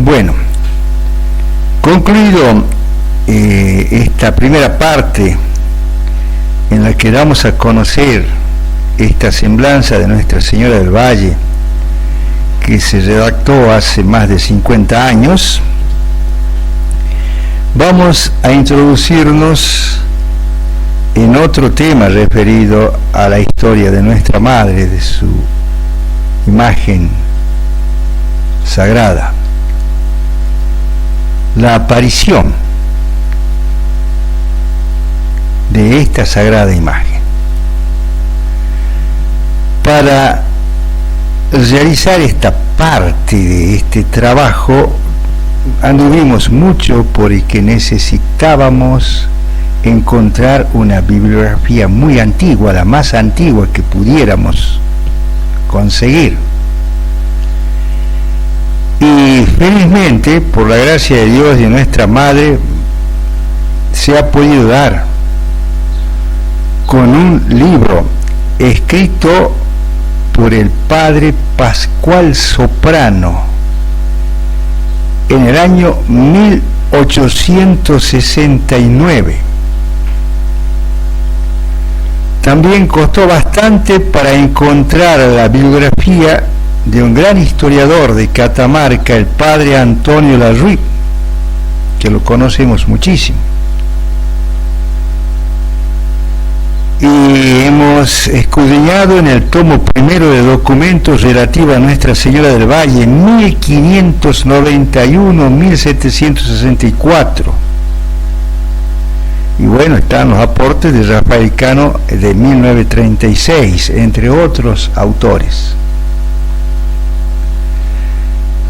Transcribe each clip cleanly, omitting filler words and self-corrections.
Bueno, concluido esta primera parte en la que damos a conocer esta semblanza de Nuestra Señora del Valle, que se redactó hace más de 50 años, vamos a introducirnos en otro tema referido a la historia de nuestra Madre, de su imagen sagrada, la aparición de esta sagrada imagen. Para realizar esta parte de este trabajo anduvimos mucho porque necesitábamos encontrar una bibliografía muy antigua, la más antigua que pudiéramos conseguir. Y felizmente, por la gracia de Dios y de nuestra Madre, se ha podido dar con un libro escrito por el padre Pascual Soprano en el año 1869. También costó bastante para encontrar la bibliografía de un gran historiador de Catamarca, el padre Antonio Larruy, que lo conocemos muchísimo. Y hemos escudriñado en el tomo primero de documentos relativo a Nuestra Señora del Valle, 1591-1764. Y bueno, están los aportes de Rafael Cano de 1936, entre otros autores.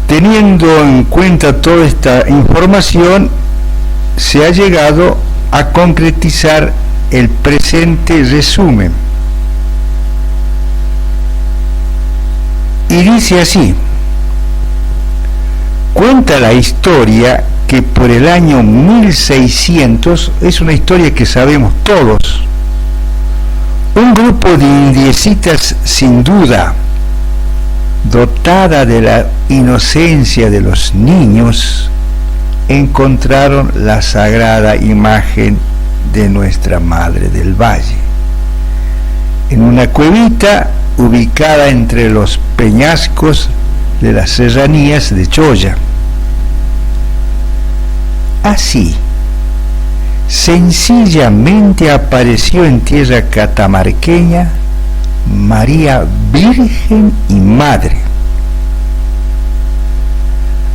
Teniendo en cuenta toda esta información, se ha llegado a concretizar el presente resumen. Y dice así: cuenta la historia que por el año 1600, es una historia que sabemos todos, un grupo de indiecitas, sin duda, dotada de la inocencia de los niños, encontraron la sagrada imagen de Nuestra Madre del Valle en una cuevita ubicada entre los peñascos de las serranías de Choya. Así, sencillamente apareció en tierra catamarqueña María Virgen y Madre.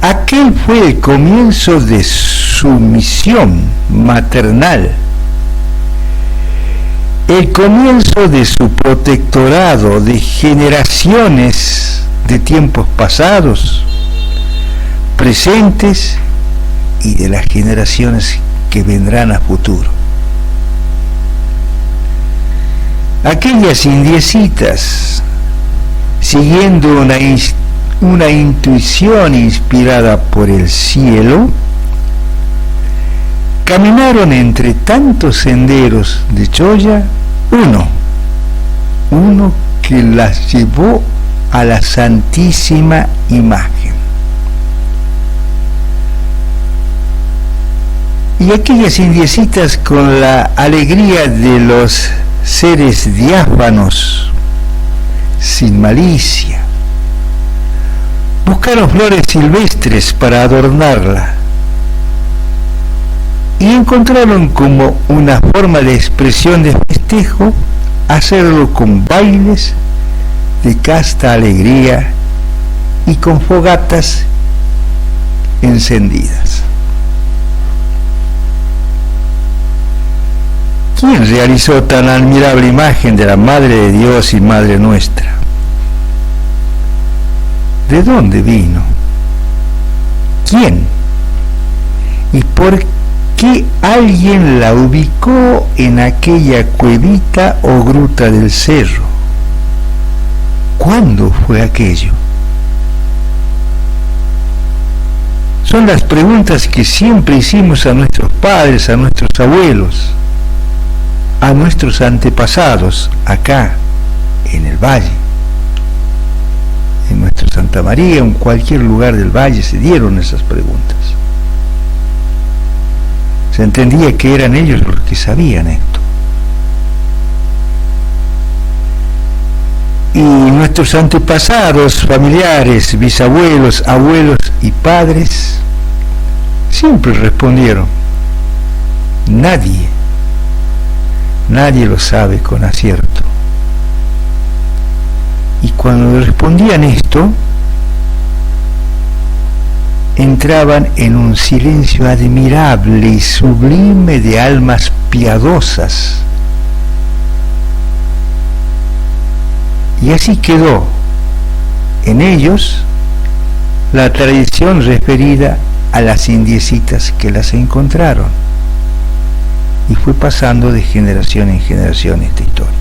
Aquel fue el comienzo de su misión maternal, el comienzo de su protectorado de generaciones de tiempos pasados, presentes y de las generaciones que vendrán a futuro. Aquellas indiecitas, siguiendo una intuición inspirada por el cielo, caminaron entre tantos senderos de Choya, uno que las llevó a la Santísima Imagen. Y aquellas indiecitas, con la alegría de los seres diáfanos, sin malicia, buscaron flores silvestres para adornarla y encontraron como una forma de expresión de festejo hacerlo con bailes de casta alegría y con fogatas encendidas. ¿Quién realizó tan admirable imagen de la Madre de Dios y Madre nuestra? ¿De dónde vino? ¿Quién? ¿Y por qué alguien la ubicó en aquella cuevita o gruta del cerro? ¿Cuándo fue aquello? Son las preguntas que siempre hicimos a nuestros padres, a nuestros abuelos, a nuestros antepasados acá en el valle, en nuestra nuestra Santa María, en cualquier lugar del valle, se dieron esas preguntas. Se entendía que eran ellos los que sabían esto. Y nuestros antepasados, familiares, bisabuelos, abuelos y padres siempre respondieron: nadie lo sabe con acierto. Y cuando respondían esto, entraban en un silencio admirable y sublime de almas piadosas. Y así quedó en ellos la tradición referida a las indiecitas que las encontraron, y fue pasando de generación en generación esta historia.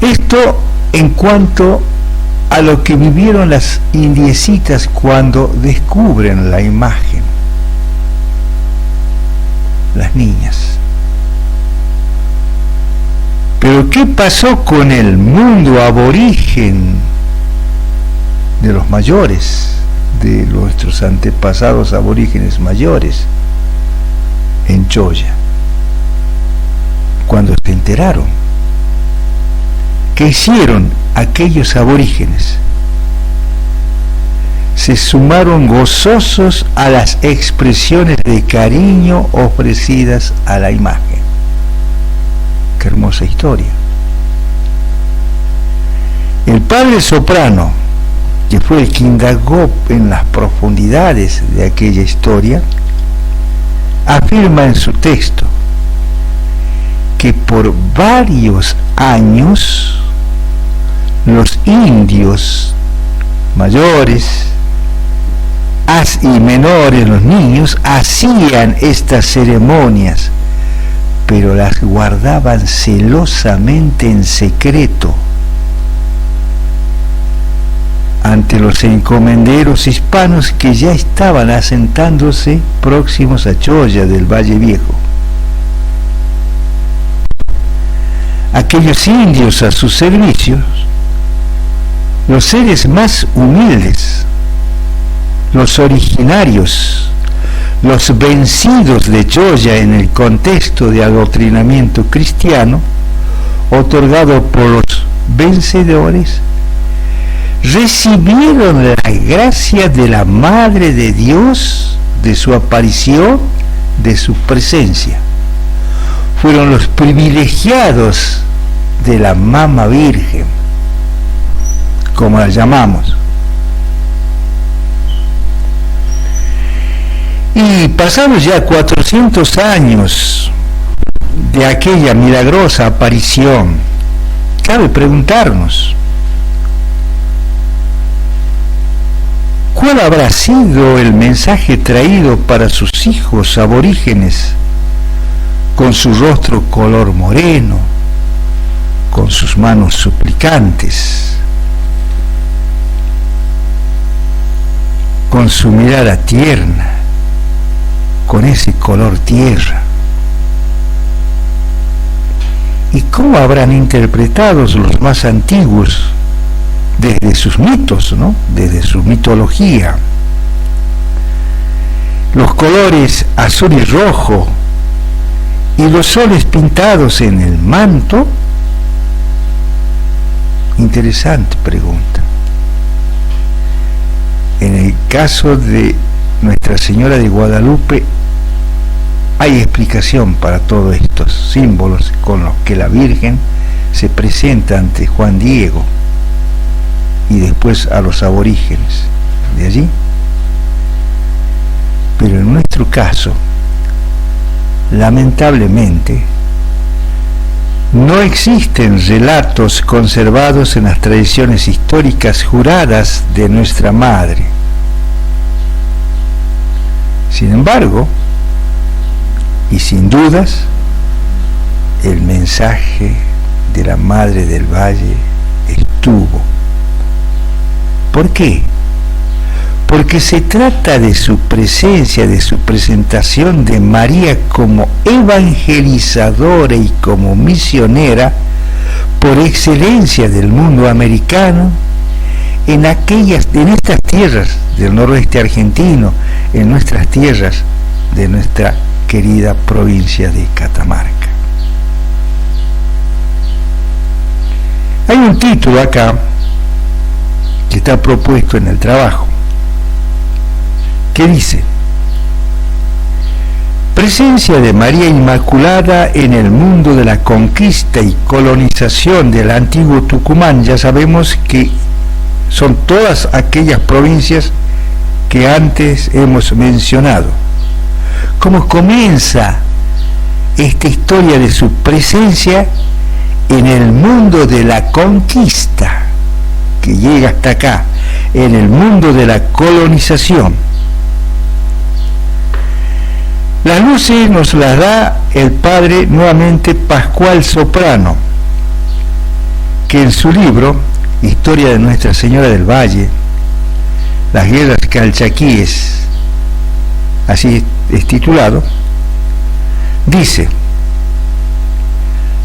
Esto en cuanto a lo que vivieron las indiecitas cuando descubren la imagen, las niñas. Pero ¿qué pasó con el mundo aborigen de los mayores, de nuestros antepasados aborígenes mayores en Choya, cuando se enteraron? ¿Qué hicieron aquellos aborígenes? Se sumaron gozosos a las expresiones de cariño ofrecidas a la imagen. Qué hermosa historia. El padre Soprano, que fue el que indagó en las profundidades de aquella historia, afirma en su texto que por varios años los indios mayores y menores, los niños, hacían estas ceremonias, pero las guardaban celosamente en secreto ante los encomenderos hispanos que ya estaban asentándose próximos a Choya del Valle Viejo. Aquellos indios a sus servicios, los seres más humildes, los originarios, los vencidos de Choya en el contexto de adoctrinamiento cristiano otorgado por los vencedores, recibieron la gracia de la Madre de Dios, de su aparición, de su presencia. Fueron los privilegiados de la Mama Virgen, como la llamamos. Y pasados ya 400 años de aquella milagrosa aparición, cabe preguntarnos, ¿cuál habrá sido el mensaje traído para sus hijos aborígenes, con su rostro color moreno, con sus manos suplicantes, con su mirada tierna, con ese color tierra? ¿Y cómo habrán interpretado los más antiguos desde sus mitos, ¿no? Desde su mitología, los colores azul y rojo y los soles pintados en el manto? Interesante pregunta. En el caso de Nuestra Señora de Guadalupe hay explicación para todos estos símbolos con los que la Virgen se presenta ante Juan Diego y después a los aborígenes de allí. Pero en nuestro caso, lamentablemente, no existen relatos conservados en las tradiciones históricas juradas de nuestra Madre. Sin embargo, y sin dudas, el mensaje de la Madre del Valle estuvo. ¿Por qué? Porque se trata de su presencia, de su presentación de María como evangelizadora y como misionera por excelencia del mundo americano, en estas tierras del noroeste argentino, en nuestras tierras de nuestra querida provincia de Catamarca. Hay un título acá que está propuesto en el trabajo, que dice: Presencia de María Inmaculada en el mundo de la conquista y colonización del antiguo Tucumán. Ya sabemos que son todas aquellas provincias que antes hemos mencionado. ¿Cómo comienza esta historia de su presencia en el mundo de la conquista, que llega hasta acá, en el mundo de la colonización? Las luces nos las da el padre nuevamente Pascual Soprano, que en su libro Historia de Nuestra Señora del Valle, las guerras calchaquíes, así es titulado, dice: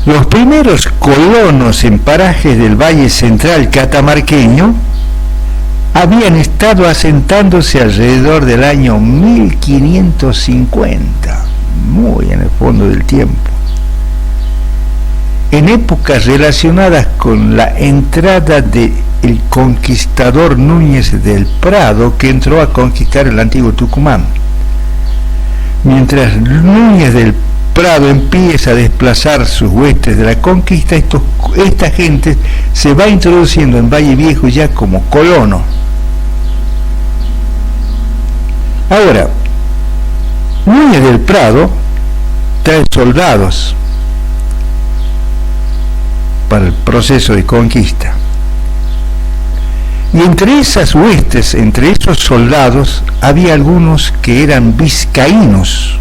los primeros colonos en parajes del Valle Central catamarqueño habían estado asentándose alrededor del año 1550, muy en el fondo del tiempo, en épocas relacionadas con la entrada del conquistador Núñez del Prado, que entró a conquistar el antiguo Tucumán. Mientras Núñez del Prado empieza a desplazar sus huestes de la conquista, esta gente se va introduciendo en Valle Viejo ya como colono. Ahora, Núñez del Prado trae soldados para el proceso de conquista. Y entre esas huestes, entre esos soldados, había algunos que eran vizcaínos.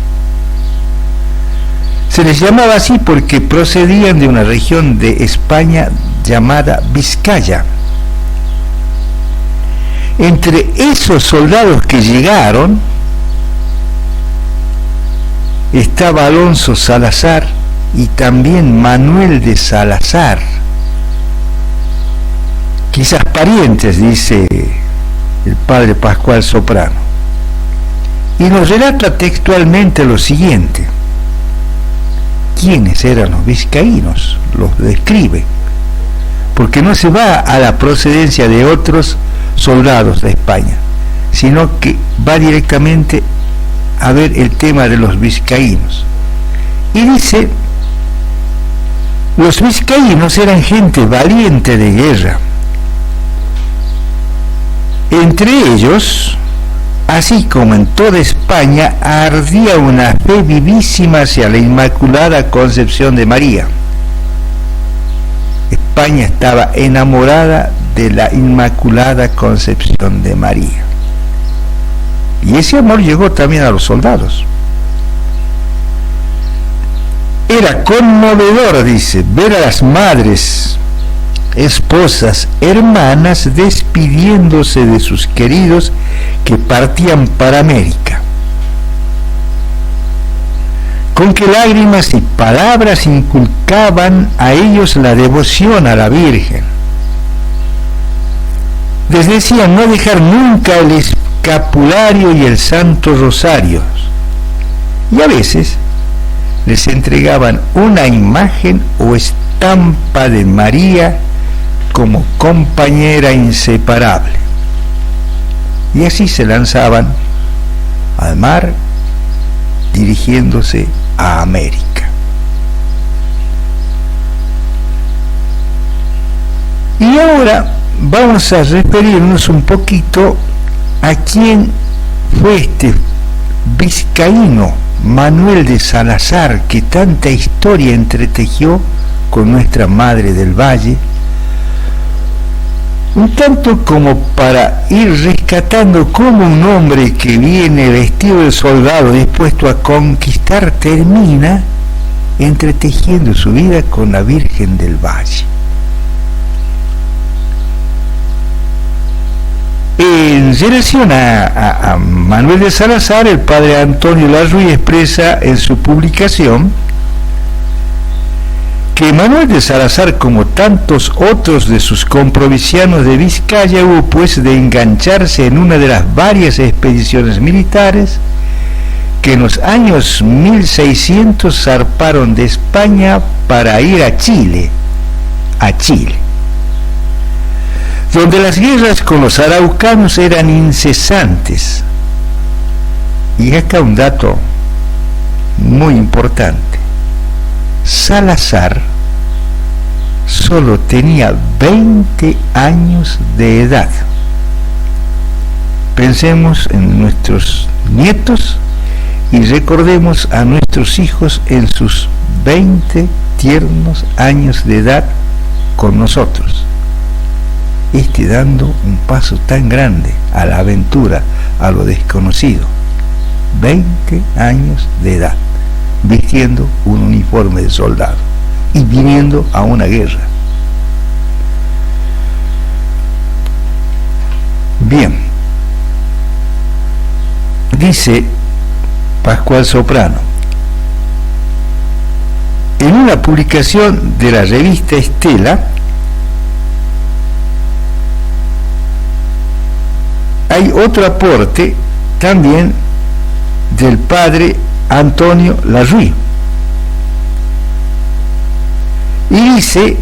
Se les llamaba así porque procedían de una región de España llamada Vizcaya. Entre esos soldados que llegaron estaba Alonso Salazar y también Manuel de Salazar, quizás parientes, dice el padre Pascual Soprano, y nos relata textualmente lo siguiente: ¿quiénes eran los vizcaínos? Los describe, porque no se va a la procedencia de otros soldados de España, sino que va directamente a ver el tema de los vizcaínos. Y dice: los vizcaínos eran gente valiente de guerra. Entre ellos, así como en toda España, ardía una fe vivísima hacia la Inmaculada Concepción de María. España estaba enamorada de la Inmaculada Concepción de María. Y ese amor llegó también a los soldados. Era conmovedor, dice, ver a las madres, esposas, hermanas despidiéndose de sus queridos que partían para América. Con qué lágrimas y palabras inculcaban a ellos la devoción a la Virgen. Les decían no dejar nunca el escapulario y el Santo Rosario, y a veces les entregaban una imagen o estampa de María como compañera inseparable, y así se lanzaban al mar dirigiéndose a América. Y ahora vamos a referirnos un poquito a quién fue este vizcaíno Manuel de Salazar, que tanta historia entretejió con nuestra Madre del Valle, un tanto como para ir rescatando cómo un hombre que viene vestido de soldado dispuesto a conquistar termina entretejiendo su vida con la Virgen del Valle. En relación a Manuel de Salazar, el padre Antonio Larruy expresa en su publicación que Manuel de Salazar, como tantos otros de sus comprovincianos de Vizcaya, hubo pues de engancharse en una de las varias expediciones militares que en los años 1600 zarparon de España para ir a Chile, donde las guerras con los araucanos eran incesantes. Y acá un dato muy importante: Salazar solo tenía 20 años de edad. Pensemos en nuestros nietos y recordemos a nuestros hijos en sus 20 tiernos años de edad con nosotros, dando un paso tan grande a la aventura, a lo desconocido. 20 años de edad, vistiendo un uniforme de soldado y viniendo a una guerra. Bien, dice Pascual Soprano, en una publicación de la revista Estela hay otro aporte también del padre Antonio Larruy, y dice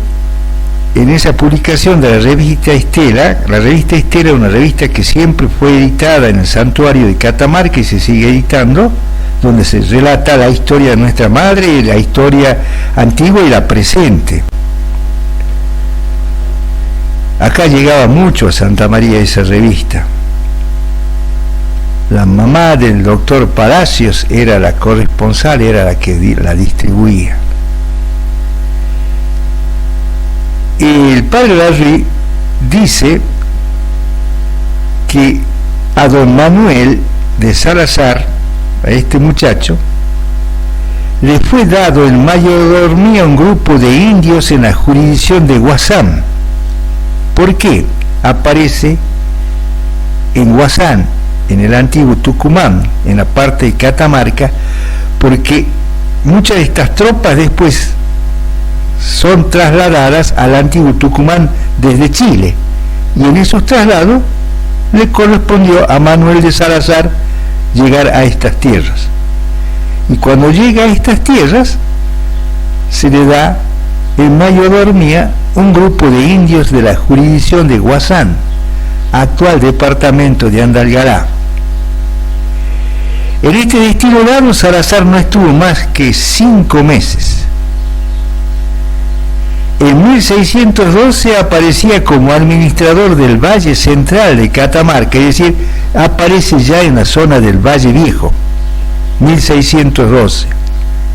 en esa publicación de la revista Estela es una revista que siempre fue editada en el santuario de Catamarca y se sigue editando, donde se relata la historia de nuestra madre, la historia antigua y la presente. Acá llegaba mucho a Santa María esa revista. La mamá del doctor Palacios era la corresponsal, era la que la distribuía. El padre Larry dice que a don Manuel de Salazar, a este muchacho, le fue dado en mayordomía a un grupo de indios en la jurisdicción de Huazán. ¿Por qué? Aparece en Huazán, en el antiguo Tucumán, en la parte de Catamarca, porque muchas de estas tropas después son trasladadas al antiguo Tucumán desde Chile, y en esos traslados le correspondió a Manuel de Salazar llegar a estas tierras, y cuando llega a estas tierras se le da en mayordomía un grupo de indios de la jurisdicción de Huazán, actual departamento de Andalgalá. En este destino dado, Salazar no estuvo más que 5 meses. En 1612 aparecía como administrador del Valle Central de Catamarca, es decir, aparece ya en la zona del Valle Viejo, 1612,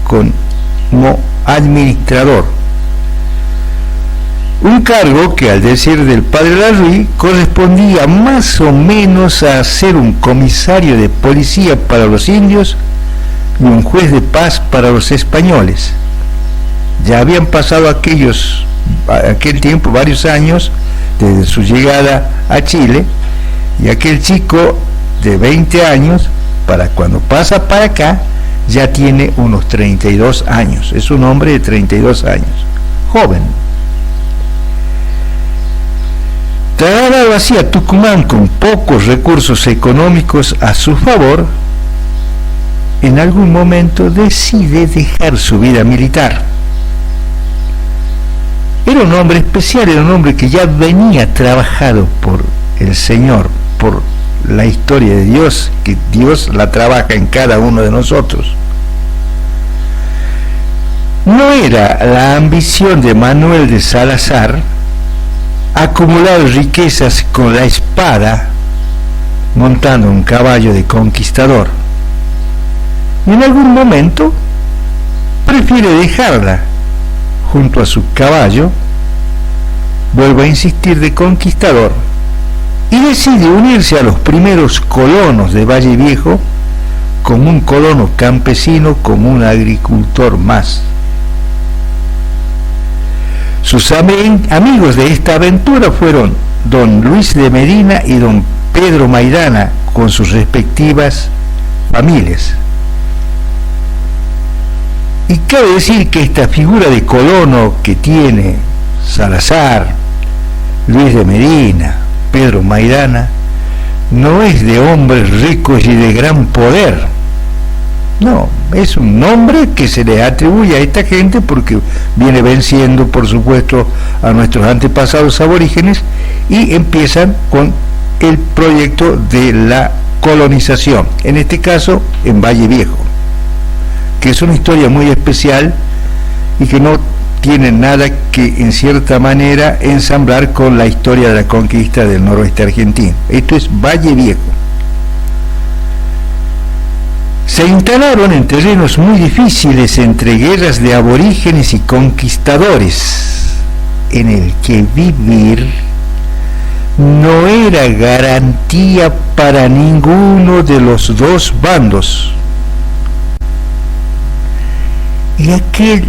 como administrador. Un cargo que, al decir del padre Larruy, correspondía más o menos a ser un comisario de policía para los indios y un juez de paz para los españoles. Ya habían pasado aquel tiempo, varios años, desde su llegada a Chile, y aquel chico de 20 años, para cuando pasa para acá, ya tiene unos 32 años. Es un hombre de 32 años, joven. Trasladado así a Tucumán con pocos recursos económicos a su favor, en algún momento decide dejar su vida militar. Era un hombre especial, era un hombre que ya venía trabajado por el Señor, por la historia de Dios, que Dios la trabaja en cada uno de nosotros. No era la ambición de Manuel de Salazar acumular riquezas con la espada montando un caballo de conquistador, y en algún momento prefiere dejarla junto a su caballo, vuelve a insistir, de conquistador, y decide unirse a los primeros colonos de Valle Viejo como un colono campesino, como un agricultor más. Sus amigos de esta aventura fueron don Luis de Medina y don Pedro Maidana, con sus respectivas familias. ¿Y cabe decir que esta figura de colono que tiene Salazar, Luis de Medina, Pedro Maidana, no es de hombres ricos y de gran poder. No, es un nombre que se le atribuye a esta gente porque viene venciendo, por supuesto, a nuestros antepasados aborígenes y empiezan con el proyecto de la colonización, en este caso en Valle Viejo, que es una historia muy especial y que no tiene nada que, en cierta manera, ensamblar con la historia de la conquista del noroeste argentino. Esto es Valle Viejo. Se instalaron en terrenos muy difíciles entre guerras de aborígenes y conquistadores, en el que vivir no era garantía para ninguno de los dos bandos. Y aquel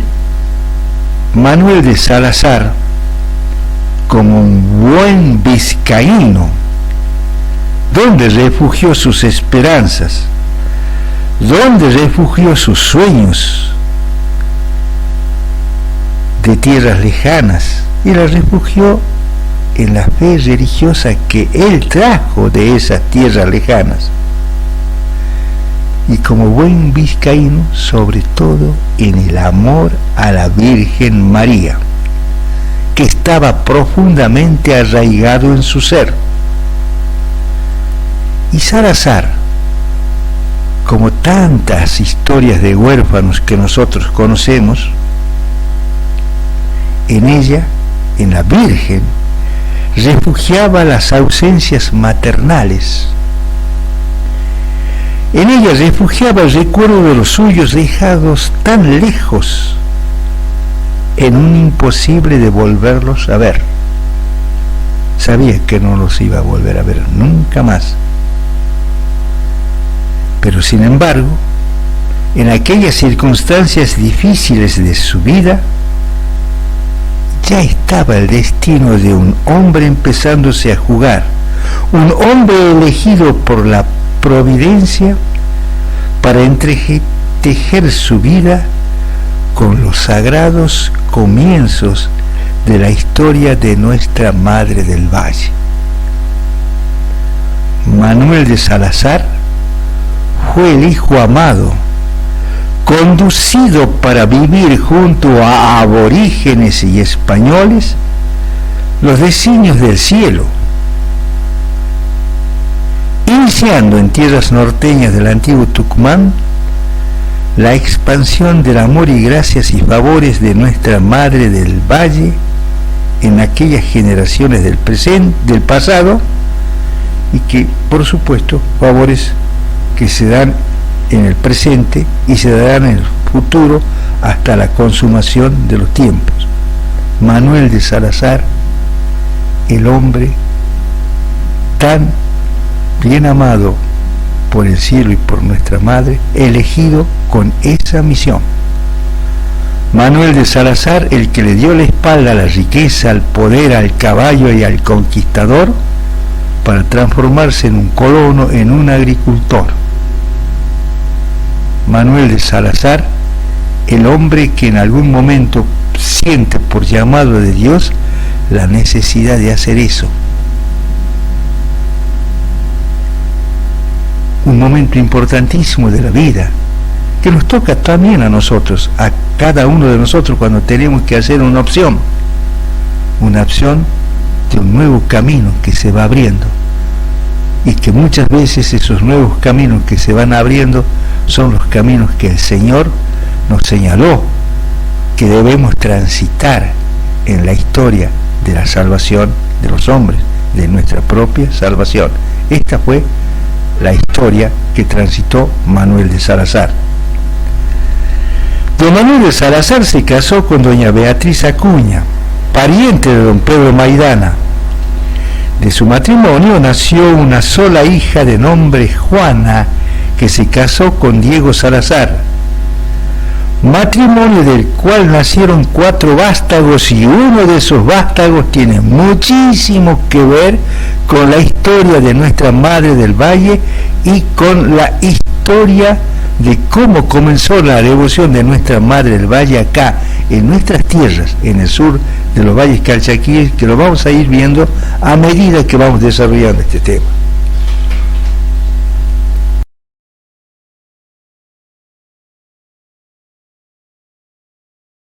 Manuel de Salazar, como un buen vizcaíno, ¿dónde refugió sus esperanzas? ¿Dónde refugió sus sueños de tierras lejanas? Y las refugió en la fe religiosa que él trajo de esas tierras lejanas. Y como buen vizcaíno, sobre todo en el amor a la Virgen María, que estaba profundamente arraigado en su ser. Y Salazar, como tantas historias de huérfanos que nosotros conocemos, en ella, en la Virgen, refugiaba las ausencias maternales. En ella refugiaba el recuerdo de los suyos dejados tan lejos, en un imposible de volverlos a ver. Sabía que no los iba a volver a ver nunca más. Pero sin embargo, en aquellas circunstancias difíciles de su vida, ya estaba el destino de un hombre empezándose a jugar, un hombre elegido por la providencia para entretejer su vida con los sagrados comienzos de la historia de nuestra Madre del Valle. Manuel de Salazar fue el hijo amado, conducido para vivir junto a aborígenes y españoles los designios del cielo, iniciando en tierras norteñas del antiguo Tucumán la expansión del amor y gracias y favores de nuestra Madre del Valle en aquellas generaciones del pasado, y que, por supuesto, favores que se dan en el presente y se darán en el futuro hasta la consumación de los tiempos. Manuel de Salazar, el hombre tan bien amado por el cielo y por nuestra madre, elegido con esa misión. Manuel de Salazar, el que le dio la espalda a la riqueza, al poder, al caballo y al conquistador, para transformarse en un colono, en un agricultor. Manuel de Salazar, el hombre que en algún momento siente por llamado de Dios la necesidad de hacer eso. Un momento importantísimo de la vida, que nos toca también a nosotros, a cada uno de nosotros, cuando tenemos que hacer una opción de un nuevo camino que se va abriendo, y que muchas veces esos nuevos caminos que se van abriendo son los caminos que el Señor nos señaló que debemos transitar en la historia de la salvación de los hombres, de nuestra propia salvación. Esta fue la historia que transitó Manuel de Salazar. Don Manuel de Salazar se casó con doña Beatriz Acuña, pariente de don Pedro Maidana. De su matrimonio nació una sola hija de nombre Juana, que se casó con Diego Salazar, matrimonio del cual nacieron 4 vástagos, y uno de esos vástagos tiene muchísimo que ver con la historia de nuestra Madre del Valle y con la historia de cómo comenzó la devoción de nuestra Madre del Valle acá, en nuestras tierras, en el sur de los valles calchaquíes, que lo vamos a ir viendo a medida que vamos desarrollando este tema.